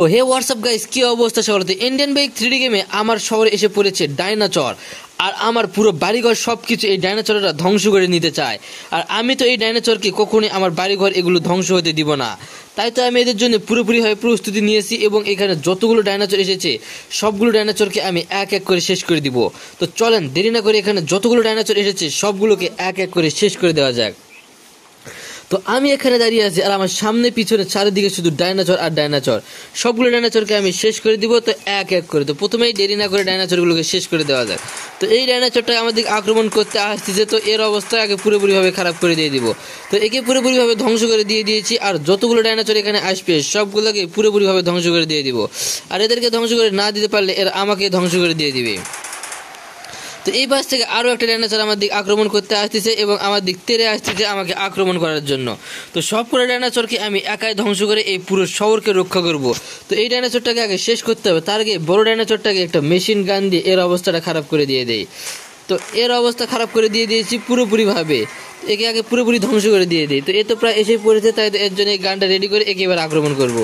তো হে WhatsApp guys, কি অবস্থা সবার? তো ইন্ডিয়ান বাইক 3D গেমে আমার শহরে এসে পড়েছে ডাইনোসর। আর আমার পুরো বাড়িঘর সবকিছু এই ডাইনোসররা ধ্বংস করে নিতে চায়। আর আমি তো এই ডাইনোসরকে কখনোই আমার বাড়িঘর এগুলো ধ্বংস হতে দিব না। তাই তো আমি এদের জন্য পুরোপুরিভাবে প্রস্তুতি নিয়েছি এবং এখানে যতগুলো ডাইনোসর এসেছে সবগুলো ডাইনোসরকে আমি এক এক করে শেষ করে দিব। তো চলেন দেরি না করে এখানে যতগুলো ডাইনোসর এসেছে সবগুলোকে এক এক করে শেষ করে দেওয়া যাক। তো আমি এখানে দাঁড়িয়ে আছি আর আমার সামনে পিছনে চারিদিকে শুধু ডাইনোসর আর ডাইনোসর। সবগুলো ডাইনোসরকে আমি শেষ করে দিব। তো এক এক করে, তো প্রথমেই দেরি না করে ডাইনোসরগুলোকে শেষ করে দেওয়া যাক। তো এই ডাইনোসরটা আমাদের আক্রমণ করতে আসতেছে, তো এর অবস্থা আগে পুরোপুরিভাবে খারাপ করে দিয়ে দিব। তো একে পুরোপুরিভাবে ধ্বংস করে দিয়ে দিয়েছি। আর যতগুলো ডাইনোসর এখানে আসবে সবগুলোকে পুরোপুরিভাবে ধ্বংস করে দিয়ে দিব। আর এদেরকে ধ্বংস করে না দিতে পারলে এরা আমাকে ধ্বংস করে দিয়ে দিবে। তো এই পাশ থেকে আরও একটা ডাইনোসর আমার দিক আক্রমণ করতে আসতেছে এবং আমার দিক তেড়ে আসতেছে আমাকে আক্রমণ করার জন্য। তো সবগুলো ডাইনোসরকে আমি একাই ধ্বংস করে এই পুরো শহরকে রক্ষা করব। তো এই ডাইনোসরটাকে আগে শেষ করতে হবে, তার আগে বড় ডাইনোসরটাকে একটা মেশিন গান দিয়ে এর অবস্থাটা খারাপ করে দিয়ে দেয়। তো এর অবস্থা খারাপ করে দিয়ে দিয়েছি পুরোপুরিভাবে। একে আগে পুরোপুরি ধ্বংস করে দিয়ে দিই। তো এ তো প্রায় এসে পড়েছে, তাই তো এর জন্য এই গানটা রেডি করে একে এবার আক্রমণ করব।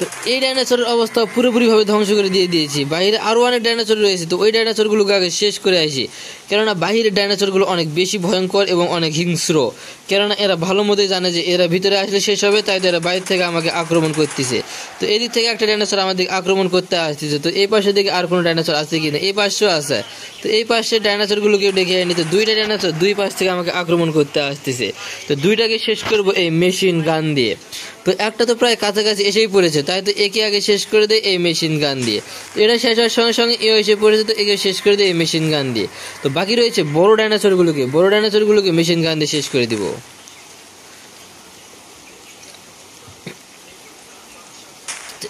তো এই ডাইনোসরের অবস্থা পুরোপুরিভাবে ধ্বংস করে দিয়ে দিয়েছি। বাইরে আরও অনেক ডাইনোসর রয়েছে, তো ওই ডাইনোসরগুলোকে আগে শেষ করে আসি। কেননা বাহিরের ডাইনোসরগুলো অনেক বেশি ভয়ঙ্কর এবং অনেক হিংস্র। কেননা এরা ভালো মতোই জানে যে এরা ভিতরে আসলে শেষ হবে, তাই তো এরা বাইরে থেকে আমাকে আক্রমণ করতেছে। তো এদিক থেকে একটা ডাইনোসর আমাদের আক্রমণ করতে আসতেছে। তো এই পাশে দিকে আর কোনো ডাইনোসর আছে কি না? এই পাশেও আছে। তো এই পাশে ডাইনোসরগুলোকেও ডেকে আনি। তো দুইটা ডাইনোসর দুই পাশ থেকে আমাকে আক্রমণ করতে আসতেছে। তো দুইটাকে শেষ করবো এই মেশিন গান দিয়ে। তো একটা তো প্রায় কাছাকাছি এসেই পড়েছে, তাই তো একে আগে শেষ করে দেয় এই মেশিন গান দিয়ে। তো এটা শেষ হওয়ার সঙ্গে সঙ্গে এও এসে পড়েছে, তো একে শেষ করে দেয় এই মেশিন গান দিয়ে। তো বাকি রয়েছে বড় ডাইনোসরগুলোকে মেশিন গান দিয়ে শেষ করে দিব।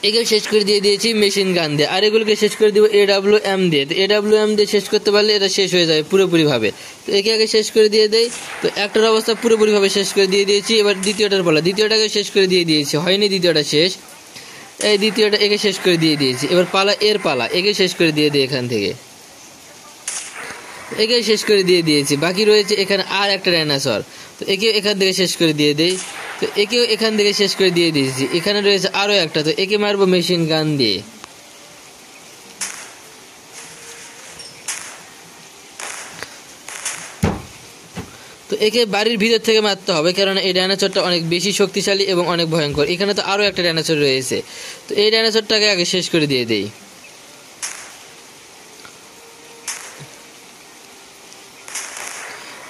একেও শেষ করে দিয়ে দিয়েছি মেশিন গান দিয়ে। আর এগুলোকে শেষ করে দিব AWM দিয়ে। তো AWM দিয়ে শেষ করতে পারলে এটা শেষ হয়ে যাবে পুরোপুরিভাবে। তো একে আগে শেষ করে দিয়ে দেয়। তো একটার অবস্থা পুরোপুরিভাবে শেষ করে দিয়ে দিয়েছি। এবার দ্বিতীয়টার পালা, দ্বিতীয়টাকে শেষ করে দিয়ে দিয়েছি। হয়নি দ্বিতীয়টা শেষ, এই দ্বিতীয়টা একে শেষ করে দিয়ে দিয়েছি। এবার পালা এর পালা, একে শেষ করে দিয়ে দিই এখান থেকে। একে শেষ করে দিয়ে দিয়েছি। বাকি রয়েছে এখানে আর একটা ডাইনোসর, তো একেও এখান থেকে শেষ করে দিয়ে দেই। তো একেও এখান থেকে শেষ করে দিয়ে দিয়েছি। এখানে রয়েছে আরও একটা, তো একে মারবো মেশিন গান দিয়ে। তো একে বাড়ির ভিতর থেকে মারতে হবে, কারণ এই ডাইনোসরটা অনেক বেশি শক্তিশালী এবং অনেক ভয়ঙ্কর। এখানে তো আরও একটা ডাইনোসর রয়েছে, তো এই ডাইনোসরটাকে আগে শেষ করে দিয়ে দেই।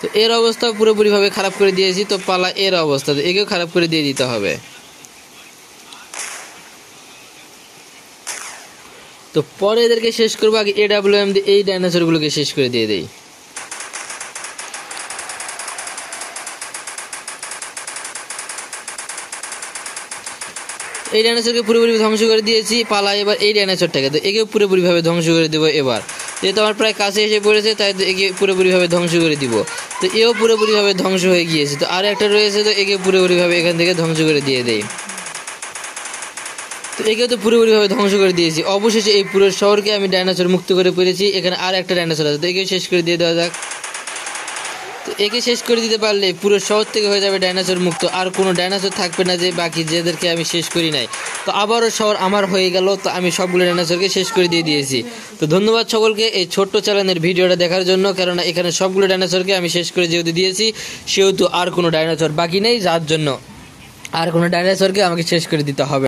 তো এর অবস্থা পুরোপুরিভাবে খারাপ করে দিয়েছি। তো পালা এর অবস্থা, তো একেও খারাপ করে দিয়ে দিতে হবে। তো পরে এদেরকে শেষ করবো, আগে AWM দিয়ে এই ডাইনোসরগুলোকে শেষ করে দিয়ে দেই। এই ডাইনোসরকে পুরোপুরি ধ্বংস করে দিয়েছি। পালা এবার এই ডাইনোসরটাকে, তো একেও পুরোপুরিভাবে ধ্বংস করে দেবো এবার। যেহেতু আমার প্রায় কাছে এসে পড়েছে, তাই তো একে পুরোপুরিভাবে ধ্বংস করে দিব। তো এও পুরোপুরিভাবে ধ্বংস হয়ে গিয়েছে। তো আর একটা রয়েছে, তো একে পুরোপুরিভাবে এখান থেকে ধ্বংস করে দিয়ে দেয়। তো একেও তো পুরোপুরিভাবে ধ্বংস করে দিয়েছি। অবশেষে এই পুরো শহরকে আমি ডাইনোসর মুক্ত করে পেরেছি। এখানে আর একটা ডাইনোসর আছে, তো একে শেষ করে দিয়ে দেওয়া যাক। তো একে শেষ করে দিতে পারলে পুরো শহর থেকে হয়ে যাবে ডাইনোসর মুক্ত। আর কোনো ডাইনোসর থাকবে না যে বাকি যাদেরকে আমি শেষ করি নাই। তো আবারও শহর আমার হয়ে গেল। তো আমি সবগুলো ডাইনোসরকে শেষ করে দিয়ে দিয়েছি। তো ধন্যবাদ সকলকে এই ছোট্ট চ্যানেলের ভিডিওটা দেখার জন্য, কেননা এখানে সবগুলো ডাইনোসরকে আমি শেষ করে যেহেতু দিয়েছি, সেহেতু আর কোনো ডাইনোসর বাকি নেই, যার জন্য আর কোনো ডাইনোসরকে আমাকে শেষ করে দিতে হবে।